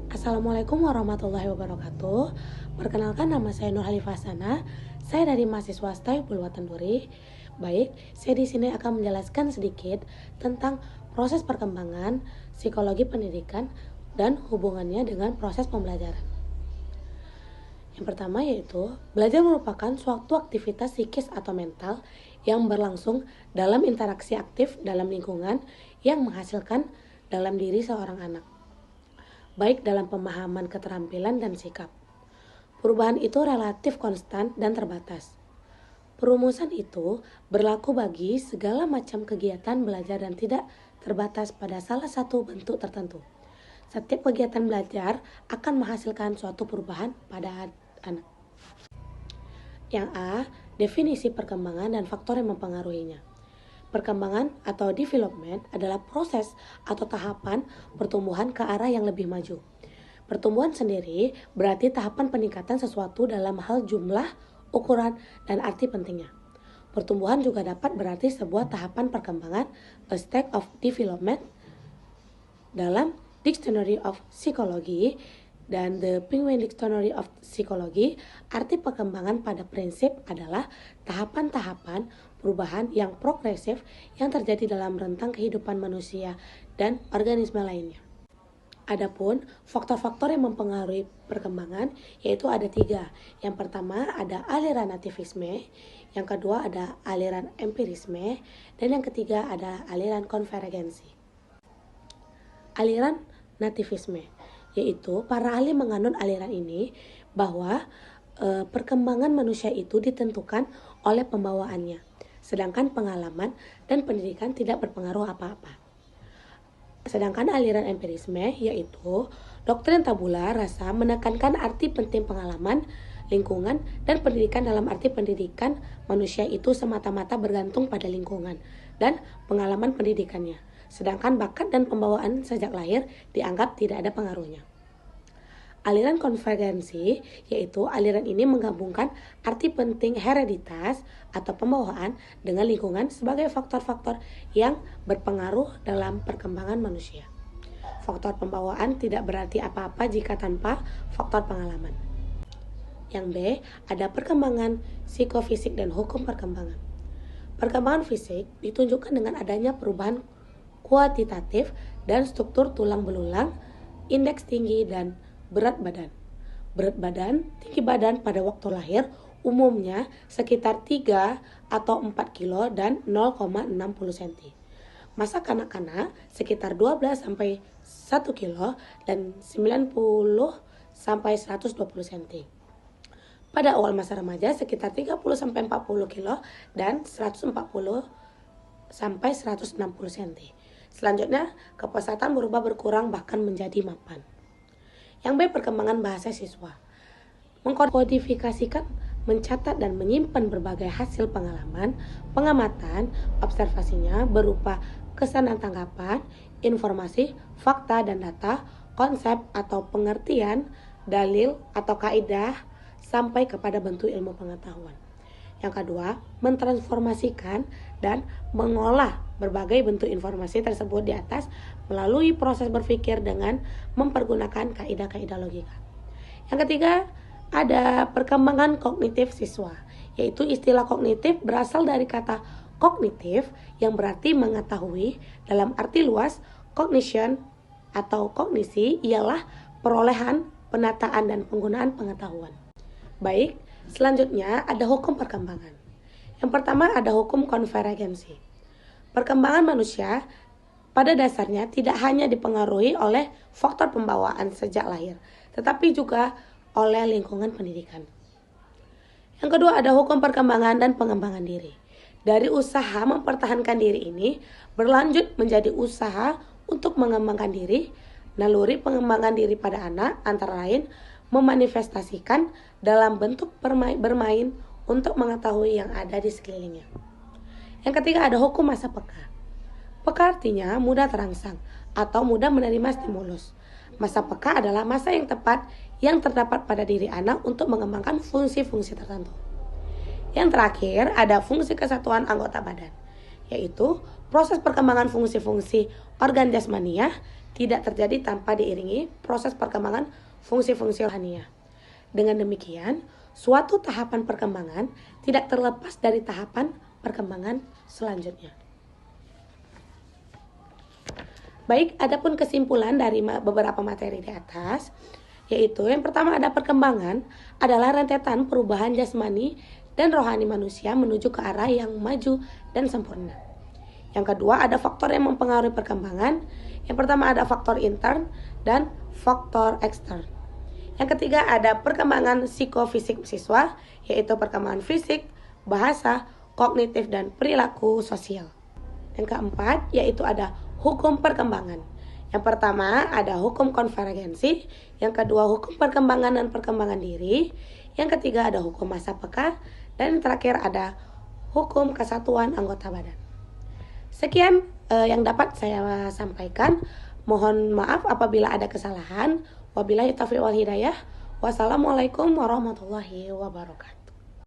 Assalamualaikum warahmatullahi wabarakatuh. Perkenalkan, nama saya Nur Halifasana. Saya dari mahasiswa STAI Bulwatan Duri. Baik, saya di sini akan menjelaskan sedikit tentang proses perkembangan, psikologi pendidikan, dan hubungannya dengan proses pembelajaran. Yang pertama yaitu, belajar merupakan suatu aktivitas psikis atau mental yang berlangsung dalam interaksi aktif dalam lingkungan yang menghasilkan dalam diri seorang anak, baik dalam pemahaman, keterampilan, dan sikap. Perubahan itu relatif konstan dan terbatas. Perumusan itu berlaku bagi segala macam kegiatan belajar dan tidak terbatas pada salah satu bentuk tertentu. Setiap kegiatan belajar akan menghasilkan suatu perubahan pada anak. Yang A, definisi perkembangan dan faktor yang mempengaruhinya. Perkembangan atau development adalah proses atau tahapan pertumbuhan ke arah yang lebih maju. Pertumbuhan sendiri berarti tahapan peningkatan sesuatu dalam hal jumlah, ukuran, dan arti pentingnya. Pertumbuhan juga dapat berarti sebuah tahapan perkembangan, a state of development. Dalam Dictionary of Psychology dan The Penguin Dictionary of Psychology, arti perkembangan pada prinsip adalah tahapan-tahapan perubahan yang progresif yang terjadi dalam rentang kehidupan manusia dan organisme lainnya. Adapun faktor-faktor yang mempengaruhi perkembangan yaitu ada 3. Yang pertama ada aliran nativisme, yang kedua ada aliran empirisme, dan yang ketiga ada aliran konvergensi. Aliran nativisme, yaitu para ahli menganut aliran ini bahwa perkembangan manusia itu ditentukan oleh pembawaannya, sedangkan pengalaman dan pendidikan tidak berpengaruh apa-apa. Sedangkan aliran empirisme, yaitu doktrin tabula rasa, menekankan arti penting pengalaman, lingkungan, dan pendidikan dalam arti pendidikan manusia itu semata-mata bergantung pada lingkungan dan pengalaman pendidikannya. Sedangkan bakat dan pembawaan sejak lahir dianggap tidak ada pengaruhnya. Aliran konvergensi, yaitu aliran ini menggabungkan arti penting hereditas atau pembawaan dengan lingkungan sebagai faktor-faktor yang berpengaruh dalam perkembangan manusia. Faktor pembawaan tidak berarti apa-apa jika tanpa faktor pengalaman. Yang B, ada perkembangan psikofisik dan hukum perkembangan. Perkembangan fisik ditunjukkan dengan adanya perubahan kuantitatif dan struktur tulang belulang, indeks tinggi dan berat badan. Berat badan, tinggi badan pada waktu lahir umumnya sekitar 3 atau 4 kilo dan 0,60 cm. Masa kanak-kanak sekitar 12 sampai 1 kilo dan 90 sampai 120 cm. Pada awal masa remaja sekitar 30 sampai 40 kilo dan 140 sampai 160 cm. Selanjutnya, kepesatan berubah berkurang bahkan menjadi mapan. Yang B, perkembangan bahasa siswa. Mengkodifikasikan, mencatat dan menyimpan berbagai hasil pengalaman, pengamatan, observasinya berupa kesan dan tanggapan, informasi, fakta dan data, konsep atau pengertian, dalil atau kaidah, sampai kepada bentuk ilmu pengetahuan. Yang kedua, mentransformasikan dan mengolah berbagai bentuk informasi tersebut di atas melalui proses berpikir dengan mempergunakan kaidah-kaidah logika. Yang ketiga, ada perkembangan kognitif siswa, yaitu istilah kognitif berasal dari kata kognitif yang berarti mengetahui. Dalam arti luas, cognition atau kognisi ialah perolehan, penataan, dan penggunaan pengetahuan. Baik, selanjutnya ada hukum perkembangan. Yang pertama ada hukum konvergensi. Perkembangan manusia pada dasarnya tidak hanya dipengaruhi oleh faktor pembawaan sejak lahir, tetapi juga oleh lingkungan pendidikan. Yang kedua ada hukum perkembangan dan pengembangan diri. Dari usaha mempertahankan diri ini berlanjut menjadi usaha untuk mengembangkan diri. Naluri pengembangan diri pada anak antara lain memanifestasikan dalam bentuk bermain untuk mengetahui yang ada di sekelilingnya. Yang ketiga ada hukum masa peka. Peka artinya mudah terangsang atau mudah menerima stimulus. Masa peka adalah masa yang tepat yang terdapat pada diri anak untuk mengembangkan fungsi-fungsi tertentu. Yang terakhir ada fungsi kesatuan anggota badan, yaitu proses perkembangan fungsi-fungsi organ jasmania tidak terjadi tanpa diiringi proses perkembangan fungsi-fungsi rohania. Dengan demikian, suatu tahapan perkembangan tidak terlepas dari tahapan perkembangan selanjutnya. Baik, adapun kesimpulan dari beberapa materi di atas, yaitu yang pertama ada perkembangan adalah rentetan perubahan jasmani dan rohani manusia menuju ke arah yang maju dan sempurna. Yang kedua ada faktor yang mempengaruhi perkembangan. Yang pertama ada faktor intern dan faktor ekstern. Yang ketiga ada perkembangan psikofisik siswa, yaitu perkembangan fisik, bahasa, kognitif, dan perilaku sosial. Yang keempat yaitu ada hukum perkembangan. Yang pertama ada hukum konvergensi, yang kedua hukum perkembangan dan perkembangan diri, yang ketiga ada hukum masa peka, dan yang terakhir ada hukum kesatuan anggota badan. Sekian yang dapat saya sampaikan. Mohon maaf apabila ada kesalahan. Wabillahi taufiq wal hidayah. Wassalamualaikum warahmatullahi wabarakatuh.